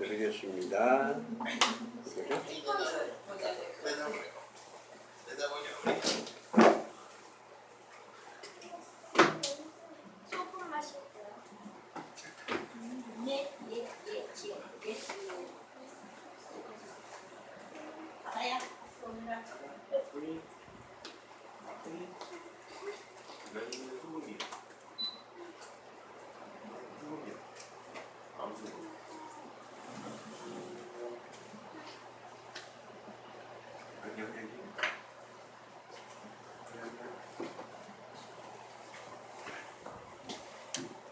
드리겠습니다. 소금 맛있어요. 네, 지어보게. 알아요? 오늘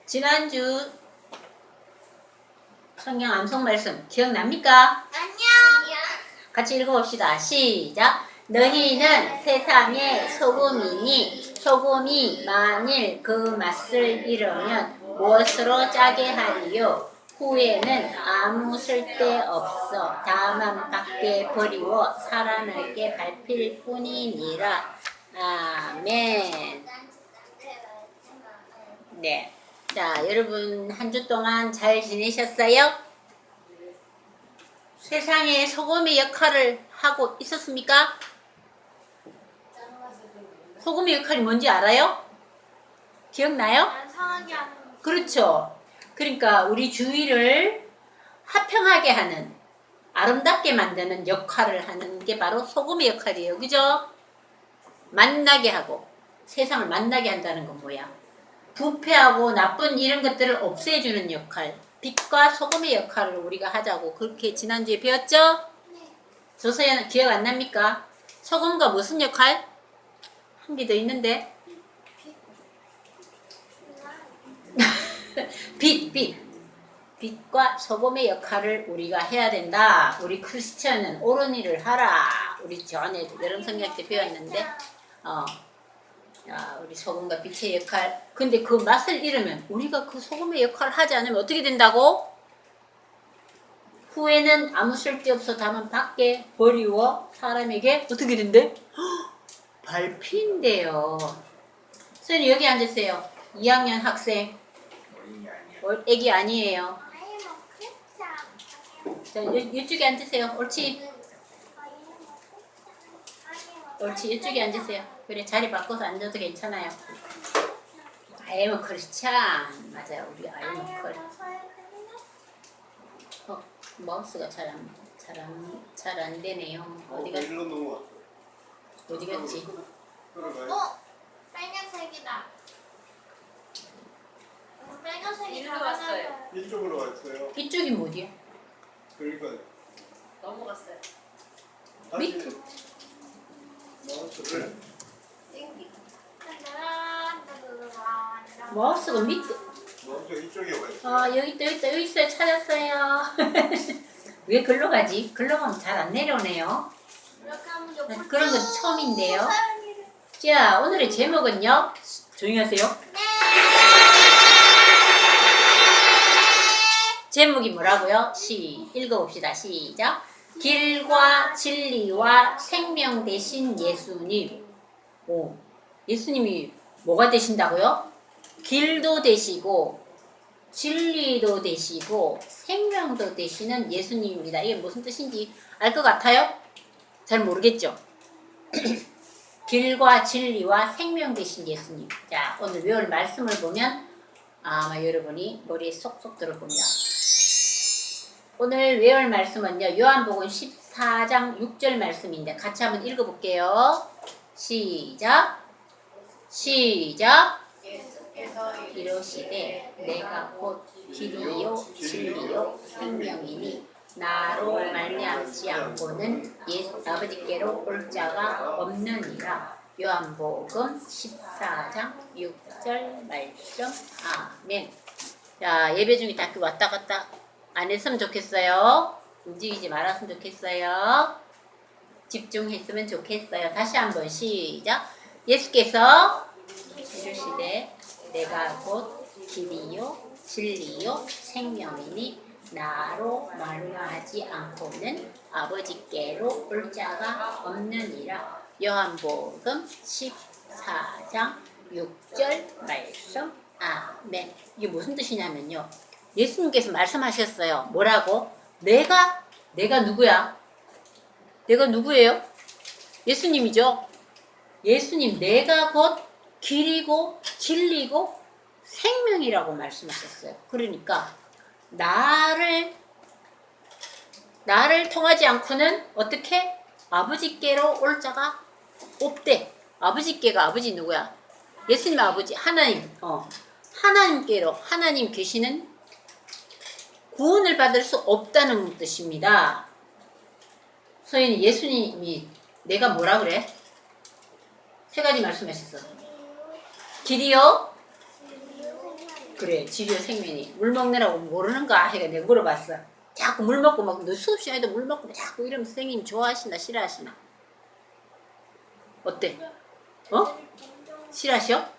지난주 성경 암송 말씀 기억납니까? 안녕. 같이 읽어봅시다. 시작. 너희는 세상의 소금이니 소금이 만일 그 맛을 잃으면 무엇으로 짜게 하리요? 후에는 아무 쓸데없어 다만 밖에 버리고 사람에게 밟힐 뿐이니라. 아멘. 네. 자, 여러분 한 주 동안 잘 지내셨어요? 세상에 소금의 역할을 하고 있었습니까? 소금의 역할이 뭔지 알아요? 기억나요? 상하게 하는 그렇죠. 그러니까 우리 주위를 화평하게 하는, 아름답게 만드는 역할을 하는 게 바로 소금의 역할이에요. 그죠? 만나게 하고 세상을 만나게 한다는 건 뭐야? 부패하고 나쁜 이런 것들을 없애주는 역할, 빛과 소금의 역할을 우리가 하자고 그렇게 지난주에 배웠죠? 조서연 기억 안 납니까? 소금과 무슨 역할? 한 개 더 있는데 빛과 소금의 역할을 우리가 해야 된다. 우리 크리스천은 옳은 일을 하라. 우리 전에 여름 성경 때 배웠는데 우리 소금과 빛의 역할. 근데 그 맛을 잃으면 우리가 그 소금의 역할을 하지 않으면 어떻게 된다고? 후에는 아무 쓸데없어 다만 밖에 버리워 사람에게 어떻게 된대? 밟힌대요. 선생님 여기 앉으세요. 2학년 학생. 애기 아니에요. 자, 이쪽에 앉으세요. 옳지? 옳지. 이쪽에 앉으세요. 그래, 자리 바꿔서 앉아도 괜찮아요. 아이고 크리스찬. 맞아요. 우리 아이고 마우스가 잘 안 되네요. 어디 갔지? 빨간색이다. 빨간색이 이리로 왔어요. 이쪽으로 왔어요. 이쪽이 뭐지요? 그러니까 넘어갔어요. 밑에. 마우스를 땡기. 마우스가 밑에. 마우스 이쪽에 와 있어요. 여기 있어요. 찾았어요. 왜 글로 가지? 글로 가면 잘 안 내려오네요. 이렇게 하면 옆으로 그런 건 쭉 처음인데요. 사람이- 자, 오늘의 제목은요. 조용히 하세요. 제목이 뭐라고요? 읽어봅시다. 시작. 길과 진리와 생명 되신 예수님. 예수님이 뭐가 되신다고요? 길도 되시고 진리도 되시고 생명도 되시는 예수님입니다. 이게 무슨 뜻인지 알 것 같아요? 잘 모르겠죠? 길과 진리와 생명 되신 예수님. 자, 오늘 외울 말씀을 보면 아마 여러분이 머리에 쏙쏙 들어봅니다. 오늘 외울 말씀은요. 요한복음 14장 6절 말씀인데 같이 한번 읽어볼게요. 시작. 이르시되 내가 곧 길이요 진리요 생명이니 나로 말미암지 않고는 아버지께로 올 자가 없느니라. 요한복음 14장 6절 말씀. 아멘. 자, 예배 중에 다 왔다 갔다 안 했으면 좋겠어요. 움직이지 말았으면 좋겠어요. 집중했으면 좋겠어요. 다시 한번 시작. 예수께서 이르시되 내가 곧 길이요 진리요 생명이니 나로 말미암지 않고는 아버지께로 올 자가 없느니라. 요한복음 14장 6절 말씀. 아멘. 이게 무슨 뜻이냐면요. 예수님께서 말씀하셨어요. 뭐라고? 내가 누구야? 내가 누구예요? 예수님이죠. 예수님, 내가 곧 길이고 진리고 생명이라고 말씀하셨어요. 그러니까 나를 통하지 않고는 어떻게 아버지께로 올 자가 없대. 아버지께가 아버지 누구야? 예수님 아버지 하나님. 하나님께로 하나님 계시는 구원을 받을 수 없다는 뜻입니다. 소연이 예수님이 내가 뭐라 그래? 세 가지 말씀하셨어. 길이요? 그래, 지리요 생명이. 물 먹느라고 모르는가? 해가 내가 물어봤어. 자꾸 물 먹고 막 너 수업 시간에도 물 먹고 자꾸 이러면 선생님 좋아하시나 싫어하시나? 어때? 싫어하셔?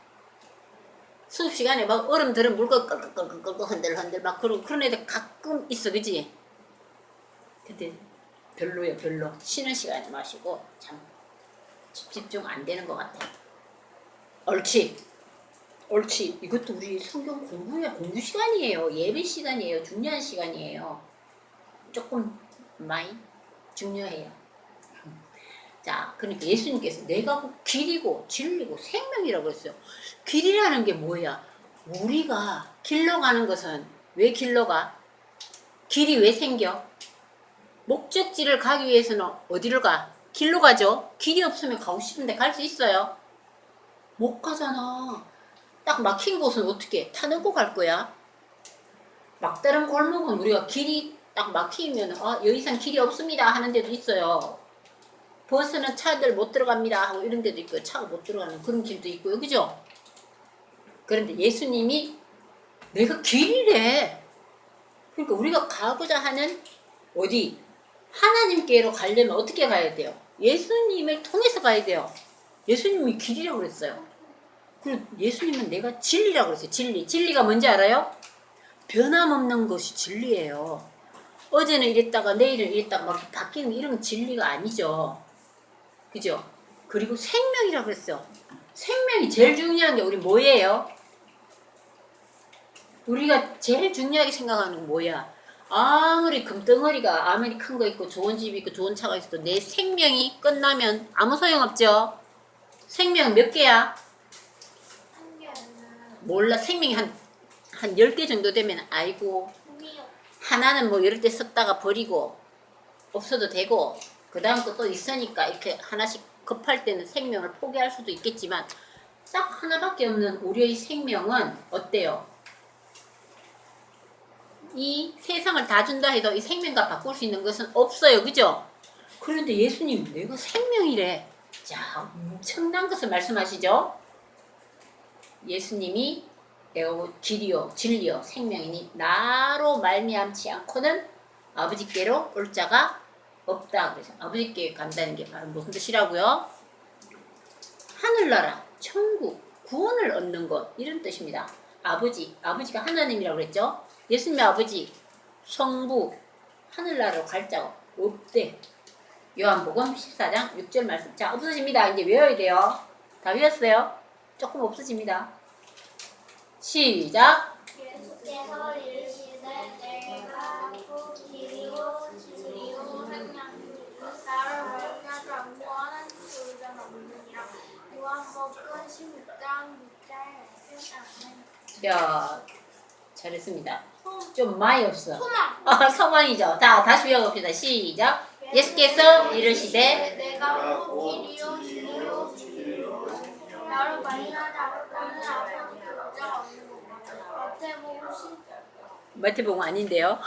수업 시간에 막 얼음 들은 물고 끌끌끌끌 흔들흔들 막 그런 애들 가끔 있어, 그지? 근데 별로야, 별로. 쉬는 시간에 마시고 참 집중 안 되는 것 같아. 옳지. 이것도 우리 성경 공부 시간이에요. 예배 시간이에요. 중요한 시간이에요. 조금 많이 중요해요. 자, 그러니까 예수님께서 내가 곧 길이고 진리고 생명이라고 했어요. 길이라는 게 뭐야? 우리가 길러 가는 것은 왜 길러 가? 길이 왜 생겨? 목적지를 가기 위해서는 어디를 가? 길로 가죠. 길이 없으면 가고 싶은데 갈 수 있어요? 못 가잖아. 딱 막힌 곳은 어떻게 타놓고 갈 거야? 막다른 골목은 우리가 길이 딱 막히면 여기 이상 길이 없습니다 하는 데도 있어요. 버스는 차들 못 들어갑니다 하고 이런 데도 있고 차가 못 들어가는 그런 길도 있고요. 그죠? 그런데 예수님이 내가 길이래. 그러니까 우리가 가고자 하는 어디? 하나님께로 가려면 어떻게 가야 돼요? 예수님을 통해서 가야 돼요. 예수님이 길이라고 그랬어요. 그리고 예수님은 내가 진리라고 그랬어요. 진리가 뭔지 알아요? 변함없는 것이 진리예요. 어제는 이랬다가 내일은 이랬다가 막 바뀌는 이런 진리가 아니죠. 그죠? 그리고 생명이라고 그랬어요. 생명이 제일 중요한 게 우리 뭐예요? 우리가 제일 중요하게 생각하는 건 뭐야? 아무리 금덩어리가 아무리 큰 거 있고 좋은 집이 있고 좋은 차가 있어도 내 생명이 끝나면 아무 소용없죠. 생명 몇 개야? 한 개는 몰라. 생명이 한 10개 정도 되면 아이고 하나는 뭐 이럴 때 썼다가 버리고 없어도 되고 그 다음 거 또 있으니까 이렇게 하나씩 급할 때는 생명을 포기할 수도 있겠지만 딱 하나밖에 없는 우리의 생명은 어때요? 이 세상을 다 준다 해도 이 생명과 바꿀 수 있는 것은 없어요. 그죠? 그런데 예수님 내가 생명이래. 자, 엄청난 것을 말씀하시죠? 예수님이 내가 길이요 진리요 생명이니 나로 말미암지 않고는 아버지께로 올 자가 없다. 그래서 아버지께 간다는 게 바로 무슨 뜻이라고요? 하늘나라, 천국, 구원을 얻는 것 이런 뜻입니다. 아버지가 하나님이라고 그랬죠? 예수님의 아버지, 성부, 하늘나라로 갈 자가 없대. 요한복음 14장 6절 말씀. 자, 없어집니다. 이제 외워야 돼요. 다 외웠어요? 조금 없어집니다. 시작. 예수께서 이르시되 내가 곧 길이요 진리요 생명이니라 나를 말하지 않고는 도저히 없느니라. 요한복음 16장 6절. 자, 잘했습니다. 좀 많이 없어. 소망. 소망이죠. 자, 다시 외워봅시다. 시작. 예수께서 이르시되 내가 곧 길이요 진리요 나를 말하지 않고는 아버지 도저히 없는 것. 마태복음 아닌데요.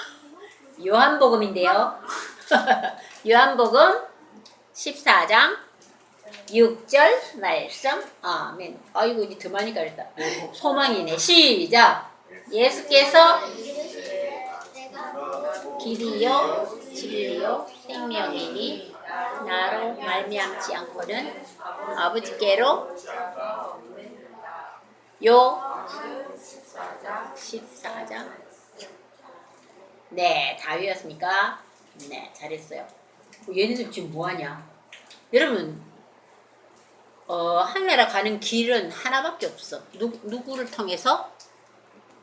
요한복음인데요. 요한복음 14장 6절 말씀. 아멘. 아이고 이제 더 많이 가렸다. 소망이네. 시작. 예수께서 길이요 진리요 생명이니 나로 말미암지 않고는 아버지께로 요 14장. 네, 다 외웠습니까? 네, 잘했어요. 얘네들 지금 뭐하냐? 여러분, 하늘나라 가는 길은 하나밖에 없어. 누구를 통해서?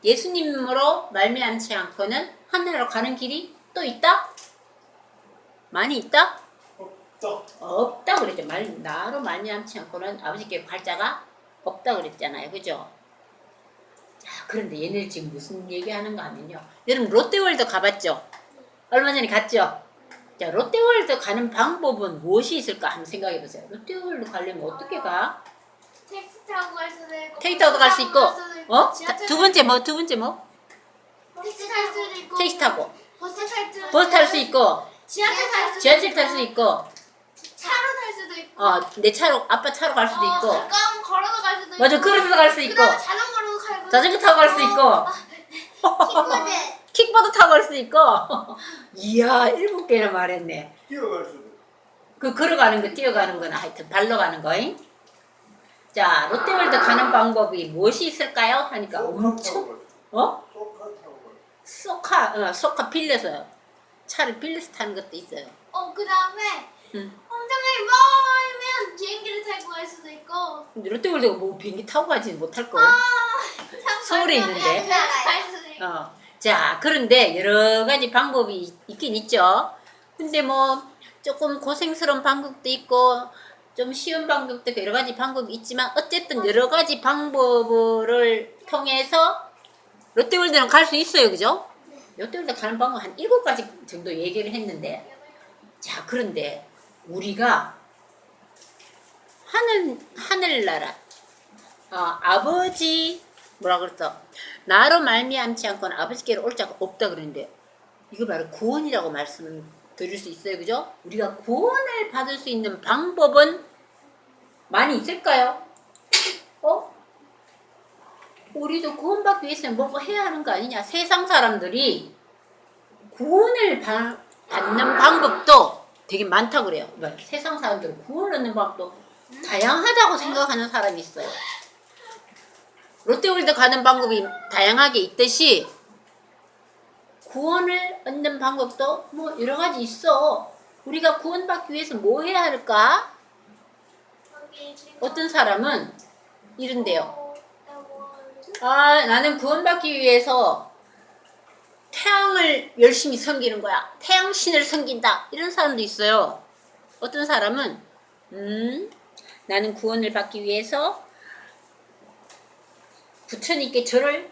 예수님으로 말미암지 않고는 하늘나라 가는 길이 또 있다? 많이 있다? 없다. 없다 그랬죠. 나로 말미암지 않고는 아버지께 갈 자가 없다 그랬잖아요. 그죠? 자, 그런데 얘네들 지금 무슨 얘기하는가 하면요. 여러분 롯데월드 가봤죠? 얼마 전에 갔죠? 자, 롯데월드 가는 방법은 무엇이 있을까 한번 생각해 보세요. 롯데월드 가려면 어떻게 가? 택시 타고 갈 수도 있고. 택시 타고 갈 수 있고, 어? 지하철 두 번째 뭐? 두 번째 뭐? 택시 탈 수도 있고. 택시 타고, 버스 탈 수 있고, 지하철 탈 수도 지하철 있고. 탈 수 있고, 차로 탈 수도 있고. 내 차로, 아빠 차로 갈 수도 있고, 가까운 걸어서 갈 수도 있고. 맞아, 걸어서 갈 수 있고, 그다음에 자전거로 가고. 자전거 타고 갈 수 있고, 킥보드. 킥보드 타고 갈 수 있고. 이야, 7개나 말했네. 뛰어갈 수도. 그 걸어가는 거, 뛰어가는 거나 하여튼 발로 가는 거잉. 자, 롯데월드 가는 방법이 무엇이 있을까요? 하니까 엄청, 어? 소카 타고 소카 빌려서, 차를 빌려서 타는 것도 있어요. 그다음에 응. 엄청나게 멀면 비행기를 타고 갈 수도 있고. 근데 롯데월드가 뭐 비행기 타고 가지 못할걸. 서울에 있는데. 갈 수도 있고. 자, 그런데 여러 가지 방법이 있긴 있죠. 근데 뭐 조금 고생스러운 방법도 있고 좀 쉬운 방법도 있고 여러 가지 방법이 있지만 어쨌든 여러 가지 방법을 통해서 롯데월드는 갈 수 있어요. 그죠? 롯데월드 가는 방법 한 7가지 정도 얘기를 했는데 자, 그런데 우리가 하늘나라 아버지 뭐라 그랬어? 나로 말미암지 않고는 아버지께로 올 자가 없다 그랬는데 이거 바로 구원이라고 말씀드릴 수 있어요. 그죠? 우리가 구원을 받을 수 있는 방법은 많이 있을까요? 우리도 구원받기 위해서는 뭐가 해야 하는 거 아니냐? 세상 사람들이 구원을 받는 방법도 되게 많다고 그래요. 세상 사람들은 구원을 얻는 방법도 다양하다고 생각하는 사람이 있어요. 롯데월드 가는 방법이 다양하게 있듯이 구원을 얻는 방법도 뭐 여러 가지 있어. 우리가 구원받기 위해서 뭐 해야 할까? 어떤 사람은 이런데요. 나는 구원받기 위해서 태양을 열심히 섬기는 거야. 태양신을 섬긴다. 이런 사람도 있어요. 어떤 사람은 나는 구원을 받기 위해서 부처님께 절을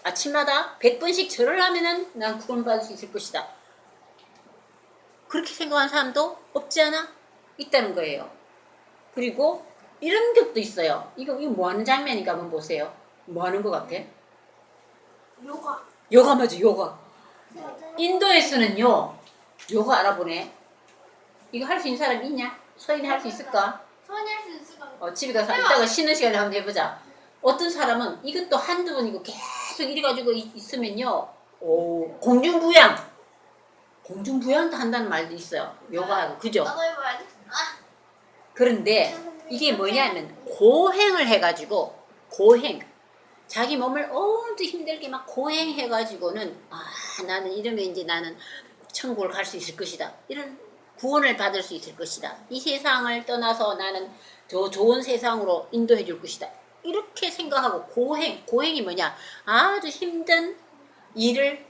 아침마다 100번씩 절을 하면은 난 구원받을 수 있을 것이다. 그렇게 생각하는 사람도 없지 않아? 있다는 거예요. 그리고 이런 것도 있어요. 이거 뭐 하는 장면인가 한번 보세요. 뭐 하는 것 같아? 요가 맞아, 요가. 인도에서는요, 요가 알아보네. 이거 할 수 있는 사람 있냐? 서인이 할 수 있을까? 소원이 할 수 있을 것 같아. 집에 가서 이따가 쉬는 시간에 한번 해보자. 어떤 사람은 이것도 한두 번이고 계속 이래가지고 있으면요, 공중부양도 한다는 말도 있어요. 요가하고, 그죠? 나도 해봐야지. 그런데 이게 뭐냐면 고행을 해가지고 자기 몸을 엄청 힘들게 막 고행해가지고는 나는 이러면 이제 나는 천국을 갈 수 있을 것이다. 이런 구원을 받을 수 있을 것이다. 이 세상을 떠나서 나는 저 좋은 세상으로 인도해 줄 것이다. 이렇게 생각하고 고행이 뭐냐? 아주 힘든 일을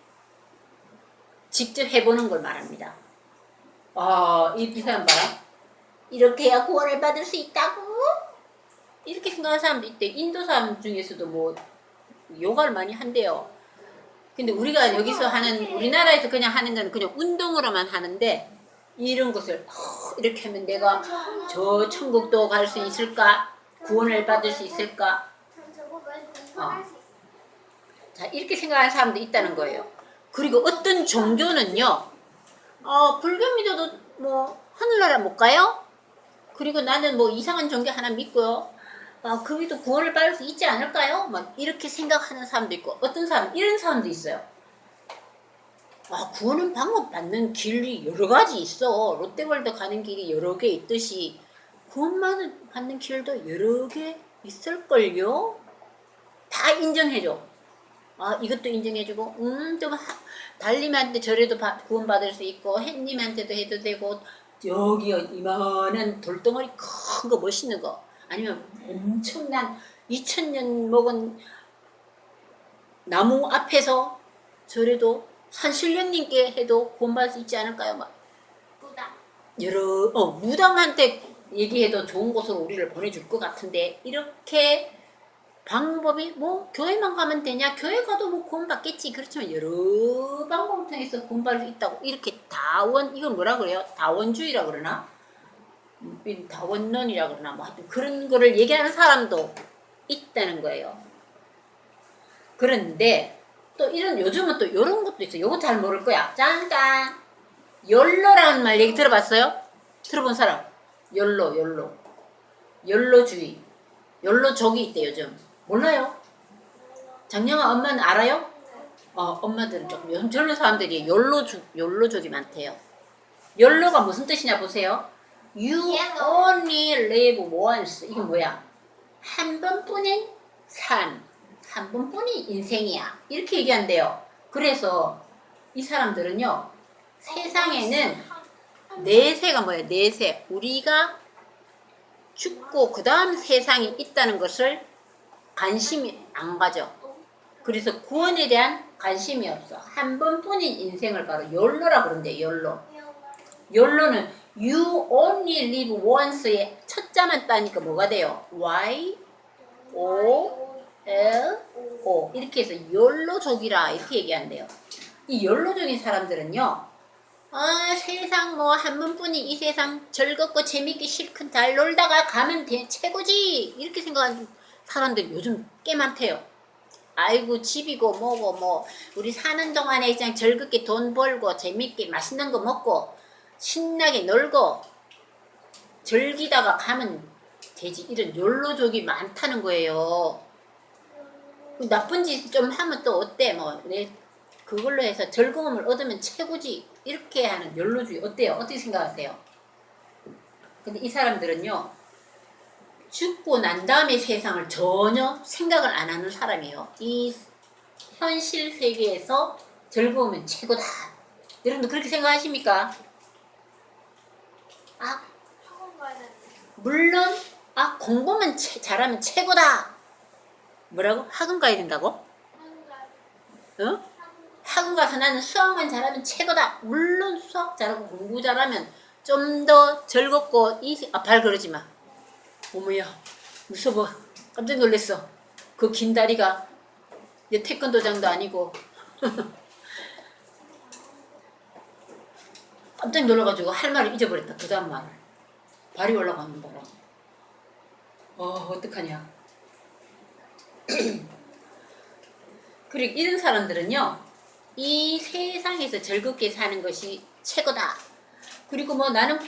직접 해보는 걸 말합니다. 이 사람 봐라. 이렇게 해야 구원을 받을 수 있다고? 이렇게 생각하는 사람도 있대. 인도 사람 중에서도 뭐 요가를 많이 한대요. 근데 우리가 여기서 우리나라에서 그냥 하는 건 그냥 운동으로만 하는데 이런 것을 이렇게 하면 내가 저 천국도 갈 수 있을까? 구원을 받을 수 있을까? 자, 이렇게 생각하는 사람도 있다는 거예요. 그리고 어떤 종교는요, 불교 믿어도 뭐 하늘나라 못 가요? 그리고 나는 뭐 이상한 종교 하나 믿고요. 그래도 구원을 받을 수 있지 않을까요? 막 이렇게 생각하는 사람도 있고 어떤 사람 이런 사람도 있어요. 구원은 방법 받는 길이 여러 가지 있어. 롯데월드 가는 길이 여러 개 있듯이 구원 받는 길도 여러 개 있을걸요? 다 인정해줘. 이것도 인정해주고 좀 달님한테 절에도 구원받을 수 있고 햇님한테도 해도 되고 여기 이만한 돌덩어리 큰 거 멋있는 거 아니면 엄청난 2000년 먹은 나무 앞에서 절에도 산신령님께 해도 구원받을 수 있지 않을까요? 막 부다. 무당한테 얘기해도 좋은 곳으로 우리를 보내줄 것 같은데 이렇게 방법이 뭐 교회만 가면 되냐? 교회 가도 뭐 구원받겠지. 그렇지만 여러 방법을 통해서 구원받을 수 있다고 이렇게 이건 뭐라 그래요? 다원주의라 그러나? 다원론이라 그러나 뭐 하여튼 그런 거를 얘기하는 사람도 있다는 거예요. 그런데 또 요즘은 또 이런 것도 있어요. 요거 잘 모를 거야. 짠짠. 욜로라는 말 얘기 들어봤어요? 들어본 사람? 욜로주의. 욜로족이 있대 요즘. 몰라요? 장영아 엄마는 알아요? 엄마들은 조금 요즘 젊은 사람들이 욜로족이 많대요. 욜로가 무슨 뜻이냐 보세요. You only live once. 이게 뭐야? 한 번뿐인 삶, 한 번뿐인 인생이야. 이렇게 얘기한대요. 그래서 이 사람들은요, 세상에는 내세가 뭐예요? 내세. 우리가 죽고 그 다음 세상이 있다는 것을 관심이 안 가져. 그래서 구원에 대한 관심이 없어. 한 번뿐인 인생을 바로 욜로라고 그런대. 욜로는 You only live once의 첫 자만 따니까 뭐가 돼요? Y, O, L, O 이렇게 해서 욜로족이라 이렇게 얘기한대요. 이 욜로족인 사람들은요, 세상 뭐 한 번뿐인 이 세상 즐겁고 재밌게 실컷 잘 놀다가 가면 최고지 이렇게 생각하는 사람들이 요즘 꽤 많대요. 아이고 집이고 뭐고 뭐 우리 사는 동안에 그냥 즐겁게 돈 벌고 재밌게 맛있는 거 먹고 신나게 놀고 즐기다가 가면 되지. 이런 욜로족이 많다는 거예요. 나쁜 짓 좀 하면 또 어때? 뭐 그걸로 해서 즐거움을 얻으면 최고지. 이렇게 하는 욜로주의 어때요? 어떻게 생각하세요? 근데 이 사람들은요, 죽고 난 다음에 세상을 전혀 생각을 안 하는 사람이에요. 이 현실 세계에서 즐거우면 최고다. 여러분도 그렇게 생각하십니까? 학원 가야 되는데. 물론 공부만 잘하면 최고다. 뭐라고? 학원 가야 된다고? 학원 어? 학원 가서 나는 수학만 잘하면 최고다. 물론 수학 잘하고 공부 잘하면 좀 더 즐겁고 발 그러지 마. 어머야 무서워. 깜짝 놀랐어. 그 긴 다리가 내 태권도장도 아니고 깜짝 놀라가지고 할 말을 잊어버렸다. 그 다음 말을. 발이 올라가는 바람. 어떡하냐. 그리고 이런 사람들은요, 이 세상에서 즐겁게 사는 것이 최고다. 그리고 뭐 나는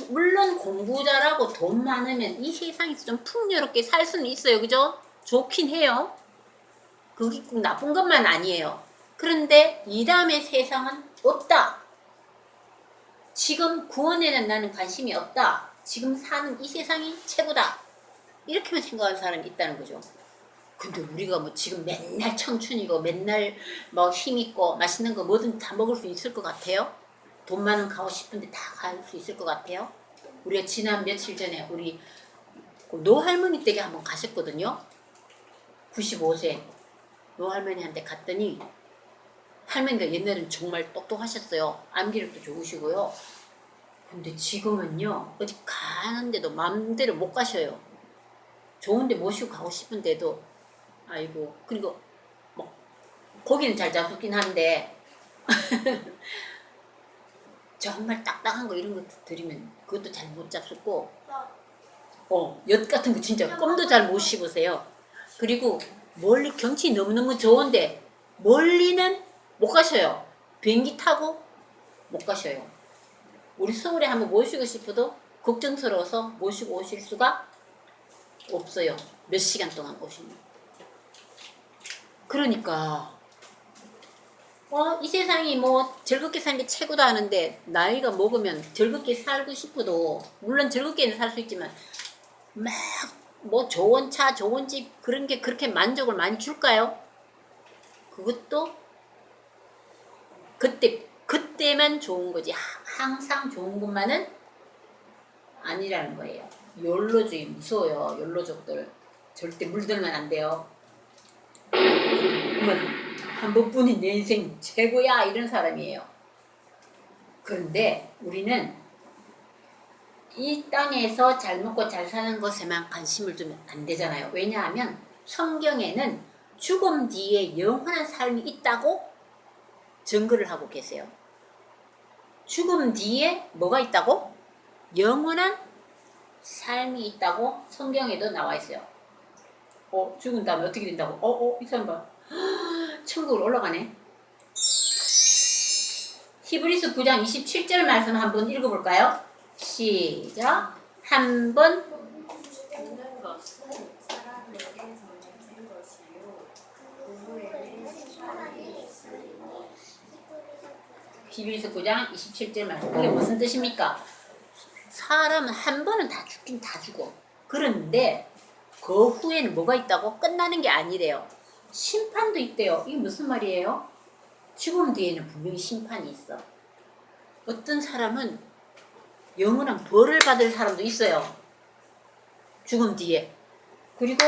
물론 공부 잘하고 돈 많으면 이 세상에서 좀 풍요롭게 살 수는 있어요. 그죠? 좋긴 해요. 그게 꼭 나쁜 것만 아니에요. 그런데 이 다음에 세상은 없다. 지금 구원에는 나는 관심이 없다. 지금 사는 이 세상이 최고다. 이렇게만 생각하는 사람이 있다는 거죠. 근데 우리가 뭐 지금 맨날 청춘이고 맨날 뭐 힘있고 맛있는 거 뭐든 다 먹을 수 있을 것 같아요? 돈 많은 가고 싶은데 다 갈 수 있을 것 같아요? 우리가 지난 며칠 전에 우리 노할머니 댁에 한번 가셨거든요. 95세 노할머니한테 갔더니 할머니가 옛날엔 정말 똑똑하셨어요. 암기력도 좋으시고요. 근데 지금은요 어디 가는데도 마음대로 못 가셔요. 좋은데 모시고 가고 싶은데도 아이고. 그리고 뭐 고기는 잘 잡수긴 한데 정말 딱딱한 거 이런 거 드리면 그것도 잘 못 잡수고 엿 같은 거 진짜 껌도 잘 못 씹으세요. 그리고 멀리 경치 너무너무 좋은데 멀리는 못 가셔요. 비행기 타고 못 가셔요. 우리 서울에 한번 모시고 싶어도 걱정스러워서 모시고 오실 수가 없어요. 몇 시간 동안 오시면. 그러니까 이 세상이 뭐 즐겁게 사는 게 최고다 하는데 나이가 먹으면 즐겁게 살고 싶어도 물론 즐겁게는 살 수 있지만 막 뭐 좋은 차 좋은 집 그런 게 그렇게 만족을 많이 줄까요? 그것도 그때만 좋은 거지 항상 좋은 것만은 아니라는 거예요. 욜로주의 무서워요. 욜로족들 절대 물들면 안 돼요. 어머나 한 번뿐인 내 인생 최고야 이런 사람이에요. 그런데 우리는 이 땅에서 잘 먹고 잘 사는 것에만 관심을 두면 안 되잖아요. 왜냐하면 성경에는 죽음 뒤에 영원한 삶이 있다고 증거를 하고 계세요. 죽음 뒤에 뭐가 있다고? 영원한 삶이 있다고 성경에도 나와 있어요. 죽은 다음에 어떻게 된다고? 이 사람 봐. 천국으로 올라가네. 히브리서 9장 27절 말씀 한번 읽어볼까요? 시작. 한번 죽는 것은 사람에게 정해진 것이요 누구에게 시간이 있으리니. 히브리서 9장 27절 말씀. 이게 무슨 뜻입니까? 사람은 한 번은 다 죽긴 다 죽어. 그런데 그 후에는 뭐가 있다고? 끝나는 게 아니래요. 심판도 있대요. 이게 무슨 말이에요? 죽음 뒤에는 분명히 심판이 있어. 어떤 사람은 영원한 벌을 받을 사람도 있어요. 죽음 뒤에. 그리고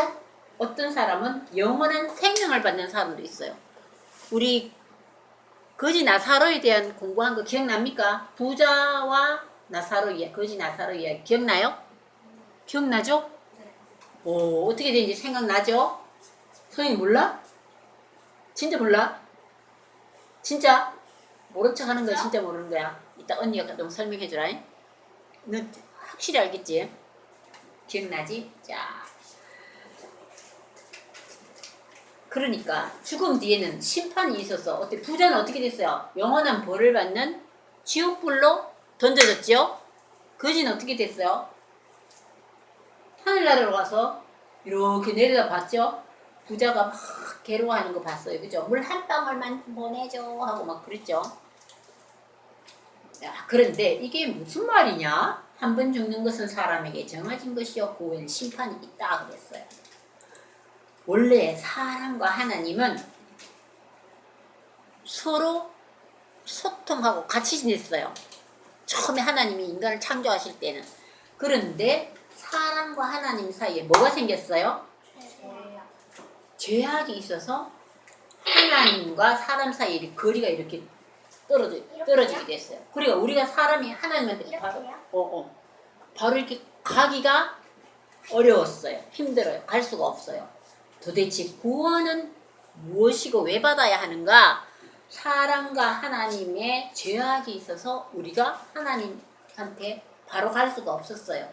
어떤 사람은 영원한 생명을 받는 사람도 있어요. 우리 거지 나사로에 대한 공부한 거 기억납니까? 부자와 나사로 이야기, 거지 나사로 이야기 기억나요? 기억나죠? 어떻게 되는지 생각나죠? 선생님 몰라? 진짜 몰라? 진짜? 모른 척 하는 거야? 진짜 모르는 거야? 이따 언니가 좀 설명해 주라. 너 확실히 알겠지? 기억나지? 자, 그러니까 죽음 뒤에는 심판이 있어서 어때? 부자는 어떻게 됐어요? 영원한 벌을 받는 지옥불로 던져졌죠? 거지는 어떻게 됐어요? 하늘나라로 가서 이렇게 내려다 봤죠? 부자가 막 괴로워하는 거 봤어요. 그죠? 물 한 방울만 보내줘 하고 막 그랬죠. 야, 그런데 이게 무슨 말이냐? 한 번 죽는 것은 사람에게 정해진 것이요 그 후에는 심판이 있다 그랬어요. 원래 사람과 하나님은 서로 소통하고 같이 지냈어요. 처음에 하나님이 인간을 창조하실 때는. 그런데 사람과 하나님 사이에 뭐가 생겼어요? 죄악이 있어서 하나님과 사람 사이에 거리가 이렇게 떨어지게 됐어요. 그러니까 우리가 사람이 하나님한테 바로 이렇게 가기가 어려웠어요. 힘들어요. 갈 수가 없어요. 도대체 구원은 무엇이고 왜 받아야 하는가? 사람과 하나님의 죄악이 있어서 우리가 하나님한테 바로 갈 수가 없었어요.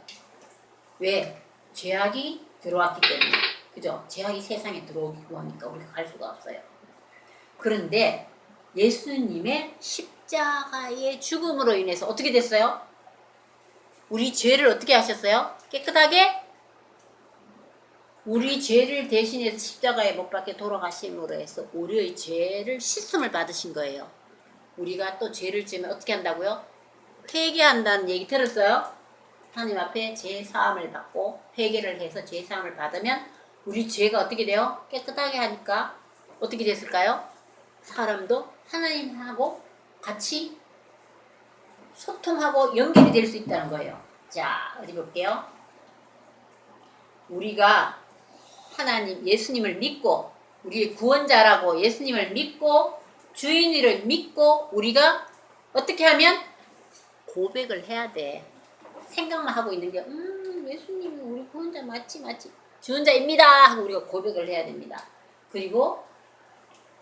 왜? 죄악이 들어왔기 때문에. 그죠? 죄악이 세상에 들어오기도 하니까 우리가 갈 수가 없어요. 그런데 예수님의 십자가의 죽음으로 인해서 어떻게 됐어요? 우리 죄를 어떻게 하셨어요? 깨끗하게? 우리 죄를 대신해서 십자가에 못 박혀 돌아가심으로 해서 우리의 죄를 씻음을 받으신 거예요. 우리가 또 죄를 지으면 어떻게 한다고요? 회개한다는 얘기 들었어요? 하나님 앞에 죄 사함을 받고 회개를 해서 죄 사함을 받으면 우리 죄가 어떻게 돼요? 깨끗하게 하니까 어떻게 됐을까요? 사람도 하나님하고 같이 소통하고 연결이 될 수 있다는 거예요. 자, 어디 볼게요. 우리가 하나님, 예수님을 믿고 우리의 구원자라고 예수님을 믿고 주인을 믿고 우리가 어떻게 하면 고백을 해야 돼. 생각만 하고 있는 게 예수님이 우리 구원자 맞지 주원자입니다 하고 우리가 고백을 해야 됩니다. 그리고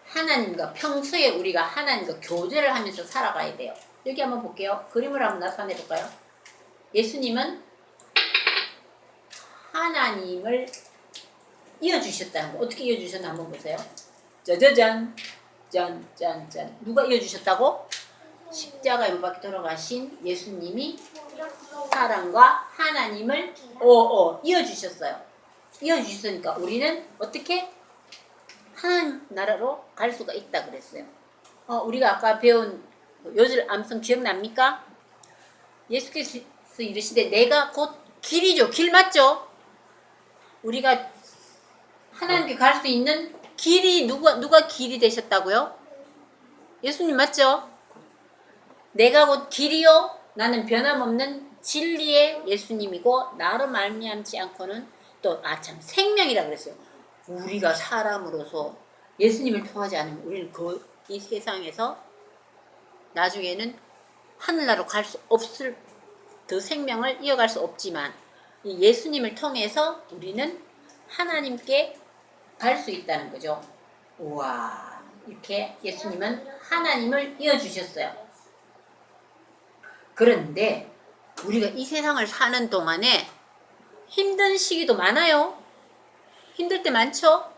하나님과 평소에 우리가 하나님과 교제를 하면서 살아가야 돼요. 여기 한번 볼게요. 그림을 한번 나타내 볼까요? 예수님은 하나님을 이어주셨다는 거. 어떻게 이어주셨나 한번 보세요. 짜자잔 짠짠짠. 누가 이어주셨다고? 십자가에 못 박혀 돌아가신 예수님이 사람과 하나님을 이어주셨어요. 이어주셨으니까 우리는 어떻게 하나님 나라로 갈 수가 있다 그랬어요. 우리가 아까 배운 요절 암송 기억납니까? 예수께서 이르시되 내가 곧 길이죠. 길 맞죠? 우리가 하나님께 갈 수 있는 길이 누가 길이 되셨다고요? 예수님 맞죠? 내가 곧 길이요 나는 변함없는 진리의 예수님이고 나로 말미암지 않고는 또 생명이라 그랬어요. 우리가 사람으로서 예수님을 통하지 않으면 우리는 이 세상에서 나중에는 하늘나라로 갈 수 없을 더 생명을 이어갈 수 없지만 이 예수님을 통해서 우리는 하나님께 갈 수 있다는 거죠. 우와, 이렇게 예수님은 하나님을 이어주셨어요. 그런데 우리가 이 세상을 사는 동안에 힘든 시기도 많아요. 힘들 때 많죠?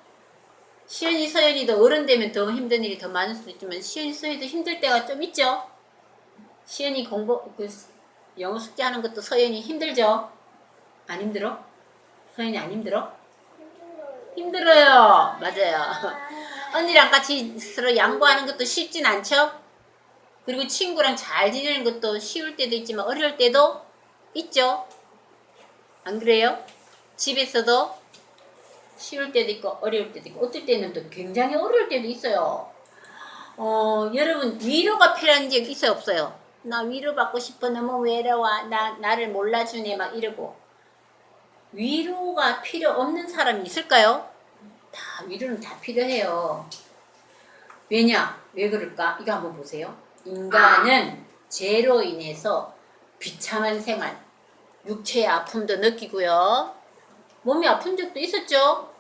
시연이 서연이도 어른 되면 더 힘든 일이 더 많을 수도 있지만 시연이 서연이도 힘들 때가 좀 있죠. 시연이 영어 숙제하는 것도 서연이 힘들죠? 안 힘들어? 서연이 안 힘들어? 힘들어요. 맞아요. 언니랑 같이 서로 양보하는 것도 쉽진 않죠? 그리고 친구랑 잘 지내는 것도 쉬울 때도 있지만 어려울 때도 있죠? 안 그래요? 집에서도 쉬울 때도 있고 어려울 때도 있고 어떨 때는 또 굉장히 어려울 때도 있어요. 여러분 위로가 필요한 적 있어요 없어요? 나 위로받고 싶어 너무 외로워 나를 몰라주네 막 이러고 위로가 필요 없는 사람이 있을까요? 다 위로는 다 필요해요. 왜냐? 왜 그럴까? 이거 한번 보세요. 인간은 죄로 인해서 비참한 생활, 육체의 아픔도 느끼고요. 몸이 아픈 적도 있었죠?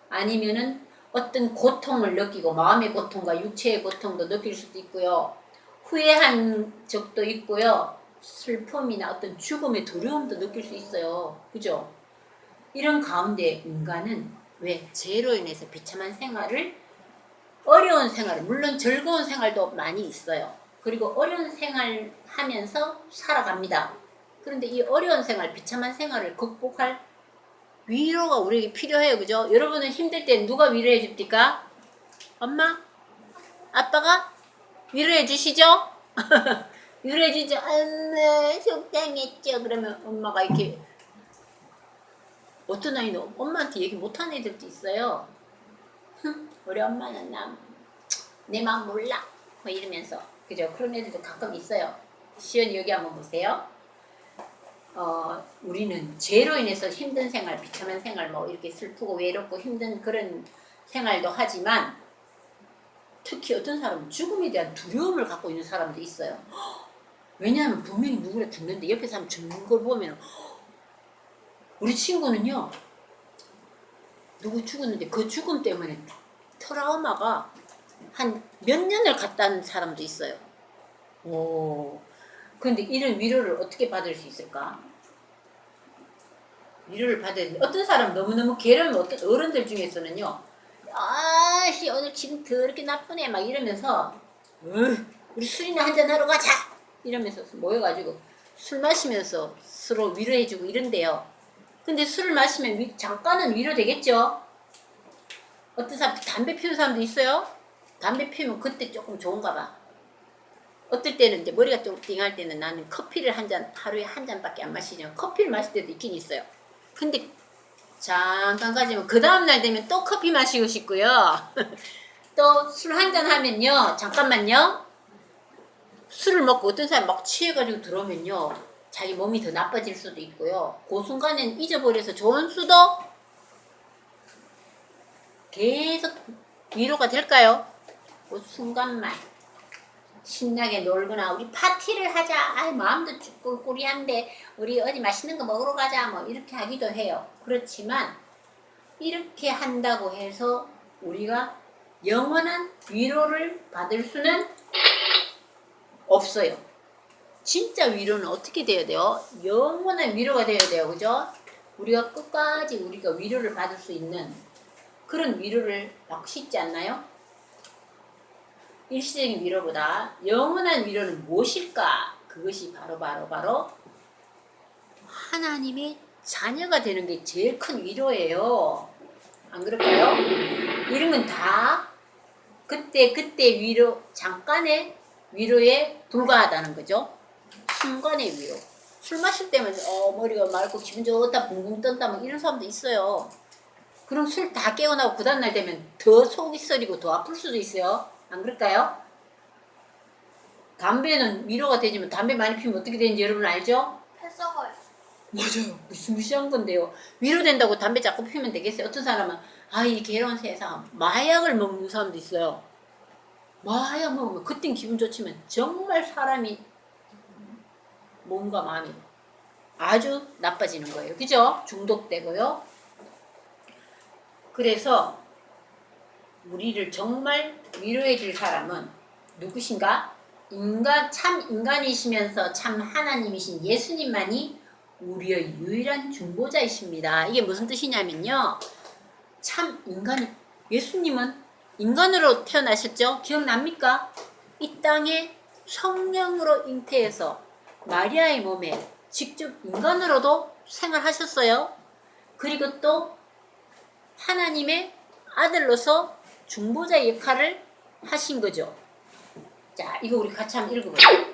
아니면은 어떤 고통을 느끼고 마음의 고통과 육체의 고통도 느낄 수도 있고요. 후회한 적도 있고요. 슬픔이나 어떤 죽음의 두려움도 느낄 수 있어요. 그죠? 이런 가운데 인간은 왜? 죄로 인해서 비참한 생활을 어려운 생활, 물론 즐거운 생활도 많이 있어요. 그리고 어려운 생활 하면서 살아갑니다. 그런데 이 어려운 생활, 비참한 생활을 극복할 위로가 우리에게 필요해요. 그죠? 여러분은 힘들 때 누가 위로해 줍니까? 엄마? 아빠가? 위로해 주시죠? 위로해 주죠? 엄마 속상했죠? 그러면 엄마가 이렇게 어떤 아이는 엄마한테 얘기 못하는 애들도 있어요. 우리 엄마는 내 마음 몰라 뭐 이러면서 그죠? 그런 애들도 가끔 있어요. 시연이 여기 한번 보세요. 우리는 죄로 인해서 힘든 생활, 비참한 생활, 뭐 이렇게 슬프고 외롭고 힘든 그런 생활도 하지만 특히 어떤 사람은 죽음에 대한 두려움을 갖고 있는 사람도 있어요. 왜냐하면 분명히 누구나 죽는데 옆에 사람 죽는 걸 보면 우리 친구는요 누구 죽었는데 그 죽음 때문에 트라우마가 한 몇 년을 갔다는 사람도 있어요. 그런데 이런 위로를 어떻게 받을 수 있을까? 위로를 받아야 되는데 어떤 사람 너무너무 괴로우면 어떤 어른들 중에서는요 아씨 오늘 기분 더럽게 나쁘네 막 이러면서 우리 술이나 한잔 하러 가자 이러면서 모여가지고 술 마시면서 서로 위로해주고 이런데요. 근데 술을 마시면 잠깐은 위로되겠죠? 어떤 사람 담배 피우는 사람도 있어요. 담배 피우면 그때 조금 좋은가 봐. 어떨 때는 이제 머리가 좀 띵할 때는 나는 커피를 하루에 한 잔밖에 안 마시지만 커피를 마실 때도 있긴 있어요. 근데 잠깐 가지면 그 다음날 되면 또 커피 마시고 싶고요. 또 술 한 잔 하면요. 잠깐만요. 술을 먹고 어떤 사람 막 취해가지고 들어오면요. 자기 몸이 더 나빠질 수도 있고요. 그 순간엔 잊어버려서 좋은 수도 계속 위로가 될까요? 그 순간만 신나게 놀거나 우리 파티를 하자. 아이 마음도 꿀꿀이한데 우리 어디 맛있는 거 먹으러 가자. 뭐 이렇게 하기도 해요. 그렇지만 이렇게 한다고 해서 우리가 영원한 위로를 받을 수는 없어요. 진짜 위로는 어떻게 돼야 돼요? 영원한 위로가 돼야 돼요. 그죠? 우리가 끝까지 우리가 위로를 받을 수 있는 그런 위로를 받고 싶지 않나요? 일시적인 위로보다 영원한 위로는 무엇일까? 그것이 바로 하나님의 자녀가 되는 게 제일 큰 위로예요. 안 그럴까요? 이런 건 다 그때 위로, 잠깐의 위로에 불과하다는 거죠. 순간의 위로. 술 마실 때면 머리가 맑고 기분 좋다 붕붕 뜬다 뭐 이런 사람도 있어요. 그럼 술 다 깨어나고 그 다음날 되면 더 속이 쓰리고 더 아플 수도 있어요. 안 그럴까요? 담배는 위로가 되지만 담배 많이 피우면 어떻게 되는지 여러분 알죠? 폐 썩어요. 맞아요. 무시무시한 건데요. 위로된다고 담배 자꾸 피우면 되겠어요? 어떤 사람은 아, 이 괴로운 세상 마약을 먹는 사람도 있어요. 마약 먹으면 그땐 기분 좋지만 정말 사람이 몸과 마음이 아주 나빠지는 거예요. 그죠? 중독되고요. 그래서 우리를 정말 위로해 줄 사람은 누구신가? 참 인간이시면서 참 하나님이신 예수님만이 우리의 유일한 중보자이십니다. 이게 무슨 뜻이냐면요. 참 예수님은 인간으로 태어나셨죠? 기억납니까? 이 땅에 성령으로 잉태해서 마리아의 몸에 직접 인간으로도 생활하셨어요. 그리고 또 하나님의 아들로서 중보자 역할을 하신 거죠. 자, 이거 우리 같이 한번 읽어볼까요?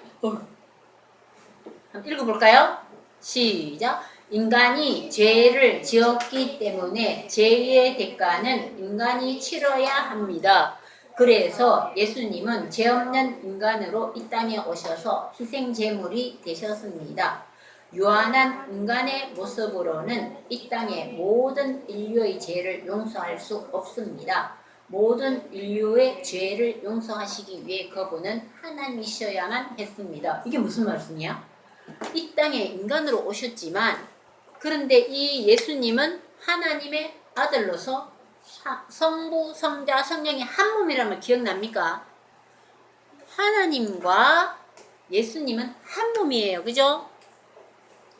한번 읽어볼까요? 시작. 인간이 죄를 지었기 때문에 죄의 대가는 인간이 치러야 합니다. 그래서 예수님은 죄 없는 인간으로 이 땅에 오셔서 희생 제물이 되셨습니다. 유한한 인간의 모습으로는 이 땅의 모든 인류의 죄를 용서할 수 없습니다. 모든 인류의 죄를 용서하시기 위해 그분은 하나님이셔야만 했습니다. 이게 무슨 말씀이야? 이 땅에 인간으로 오셨지만 그런데 이 예수님은 하나님의 아들로서 성부, 성자, 성령이 한 몸이라면 기억납니까? 하나님과 예수님은 한 몸이에요. 그죠?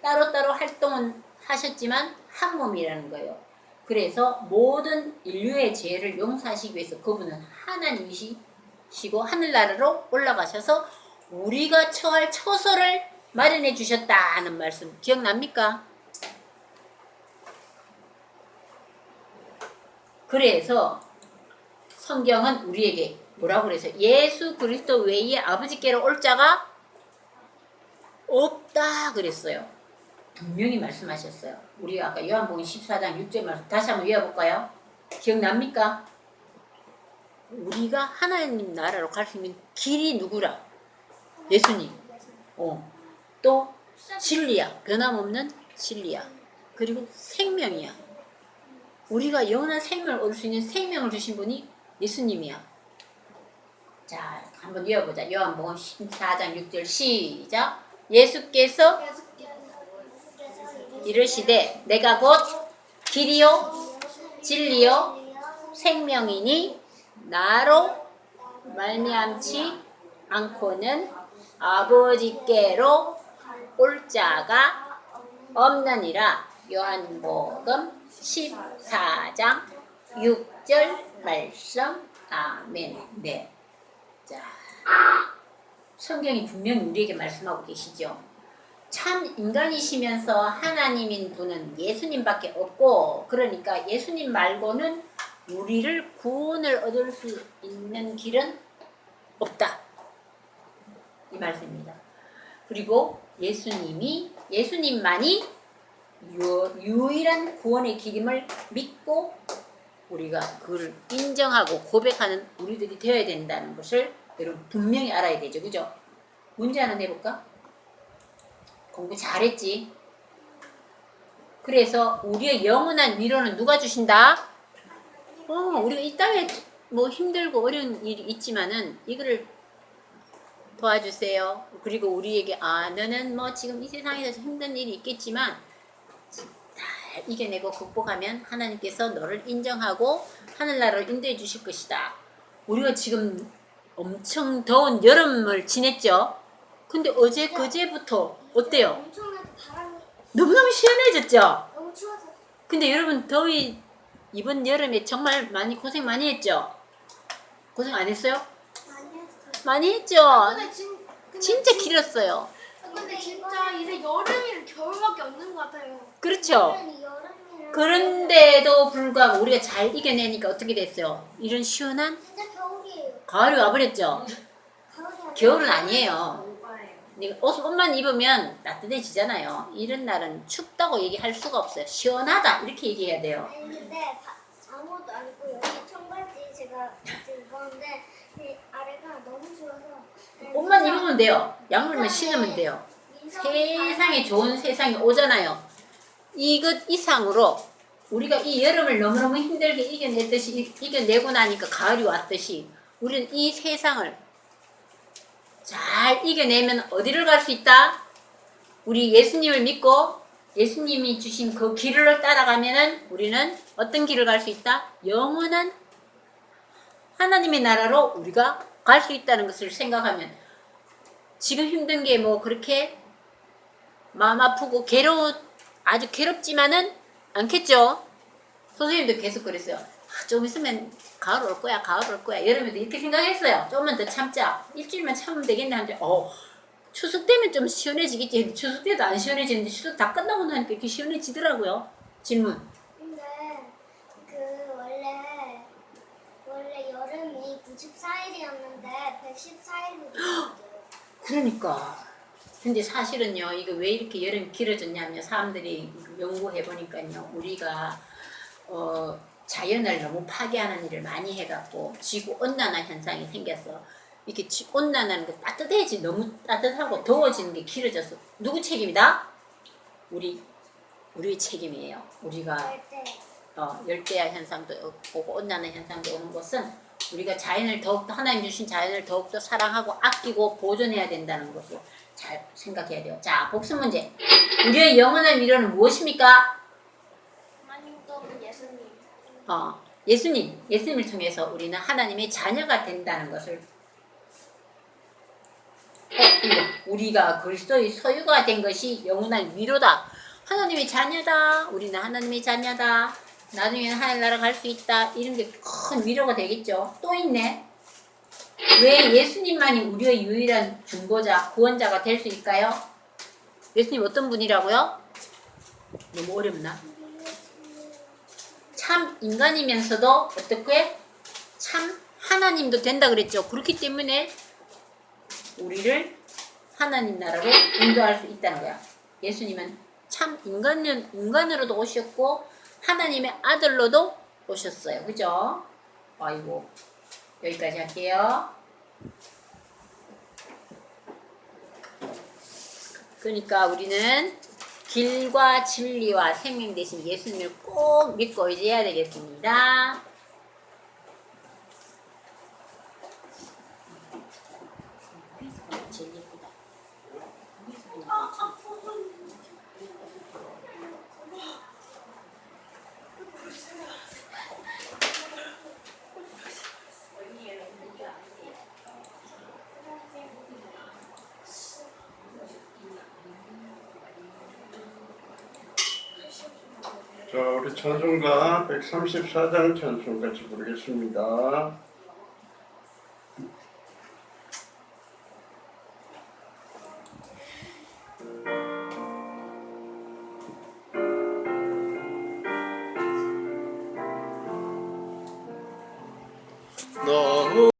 따로따로 활동은 하셨지만 한 몸이라는 거예요. 그래서 모든 인류의 죄를 용서하시기 위해서 그분은 하나님이시고 하늘나라로 올라가셔서 우리가 처할 처소를 마련해 주셨다는 말씀 기억납니까? 그래서 성경은 우리에게 뭐라고 그래서 예수 그리스도 외에 아버지께로 올 자가 없다 그랬어요. 분명히 말씀하셨어요. 우리 아까 요한복음 14장 6절 말씀 다시 한번 외워볼까요? 기억납니까? 우리가 하나님 나라로 갈 수 있는 길이 누구라? 예수님. 또 진리야. 변함없는 진리야. 그리고 생명이야. 우리가 영원한 생명을 얻을 수 있는 생명을 주신 분이 예수님이야. 자, 한번 외워보자. 요한복음 14장 6절 시작. 예수께서 이르시되 내가 곧 길이요 진리요 생명이니 나로 말미암지 않고는 아버지께로 올 자가 없느니라. 요한복음 14장 6절 말씀. 아멘. 네. 자, 성경이 분명히 우리에게 말씀하고 계시죠. 참 인간이시면서 하나님인 분은 예수님밖에 없고, 그러니까 예수님 말고는 우리를 구원을 얻을 수 있는 길은 없다. 이 말씀입니다. 그리고 예수님만이 유일한 구원의 길임을 믿고 우리가 그걸 인정하고 고백하는 우리들이 되어야 된다는 것을 여러분 분명히 알아야 되죠. 그죠? 문제 하나 내볼까? 공부 잘했지? 그래서 우리의 영원한 위로는 누가 주신다? 우리가 이 땅에 뭐 힘들고 어려운 일이 있지만은 이거를 도와주세요. 그리고 우리에게 너는 뭐 지금 이 세상에서 힘든 일이 있겠지만 잘 이겨내고 극복하면 하나님께서 너를 인정하고 하늘나라로 인도해 주실 것이다. 우리가 지금 엄청 더운 여름을 지냈죠? 근데 어제 그제부터 어때요? 엄청나게 바람이 너무너무 시원해졌죠? 너무 추워서 근데 여러분 더위 이번 여름에 정말 고생 많이 했죠? 고생 안 했어요? 많이 했어요. 많이 했죠? 근데 진짜 길었어요. 근데 진짜 이제 여름이랑 겨울밖에 없는 것 같아요. 그렇죠? 여름이랑 그런데도 불구하고 우리가 잘 이겨내니까 어떻게 됐어요? 이런 시원한 진짜 겨울이에요. 가을이 와버렸죠? 겨울이 겨울은 아니에요. 오빠예요. 옷만 입으면 따뜻해지잖아요. 이런 날은 춥다고 얘기할 수가 없어요. 시원하다 이렇게 얘기해야 돼요. 아니 근데 아무것도 아니고 여기 청바지 제가 입었는데 이 아래가 너무 추워서 옷만 입으면 돼요. 양말만 신으면 돼요. 세상에 좋은 세상이 오잖아요. 이것 이상으로 우리가 이 여름을 너무너무 힘들게 이겨내고 나니까 가을이 왔듯이 우리는 이 세상을 잘 이겨내면 어디를 갈 수 있다? 우리 예수님을 믿고 예수님이 주신 그 길을 따라가면은 우리는 어떤 길을 갈 수 있다? 영원한 하나님의 나라로 우리가 갈 수 있다는 것을 생각하면 지금 힘든 게 뭐 그렇게 마음 아프고 아주 괴롭지만은 않겠죠? 선생님도 계속 그랬어요. 좀 있으면 가을 올 거야, 가을 올 거야. 여름에도 이렇게 생각했어요. 조금만 더 참자. 일주일만 참으면 되겠네 하는데, 추석 때면 좀 시원해지겠지. 추석 때도 안 시원해지는데 추석 다 끝나고 나니까 이렇게 시원해지더라고요. 질문. 근데 원래 여름이 94일이었는데 114일로 됐어요. 그러니까. 근데 사실은요, 이거 왜 이렇게 여름이 길어졌냐면 사람들이 연구해보니까요, 우리가 자연을 너무 파괴하는 일을 많이 해갖고 지구온난화 현상이 생겼어. 이렇게 온난화는 게 따뜻해지 너무 따뜻하고 더워지는 게 길어졌어. 누구 책임이다? 우리의 책임이에요. 우리가 열대야 현상도 오고 온난화 현상도 오는 것은 우리가 자연을 더욱더 하나님 주신 자연을 더욱더 사랑하고 아끼고 보존해야 된다는 것을 잘 생각해야 돼요. 자, 복습 문제. 우리의 영원한 미래는 무엇입니까? 하나님 또는 예수님. 예수님을 통해서 우리는 하나님의 자녀가 된다는 것을 우리가 그리스도의 소유가 된 것이 영원한 위로다. 하나님의 자녀다. 우리는 하나님의 자녀다. 나중에는 하늘나라 갈 수 있다. 이런 게 큰 위로가 되겠죠. 또 있네. 왜 예수님만이 우리의 유일한 중보자, 구원자가 될 수 있을까요? 예수님 어떤 분이라고요? 너무 어렵나? 참 인간이면서도 어떻게? 참 하나님도 된다 그랬죠. 그렇기 때문에 우리를 하나님 나라로 인도할 수 있다는 거야. 예수님은 참 인간으로도 오셨고 하나님의 아들로도 오셨어요. 그죠? 아이고, 여기까지 할게요. 그러니까 우리는 길과 진리와 생명 되신 예수님을 꼭 믿고 의지해야 되겠습니다. 제일 예쁘다. 자, 우리 찬송가 134장 찬송 같이 부르겠습니다.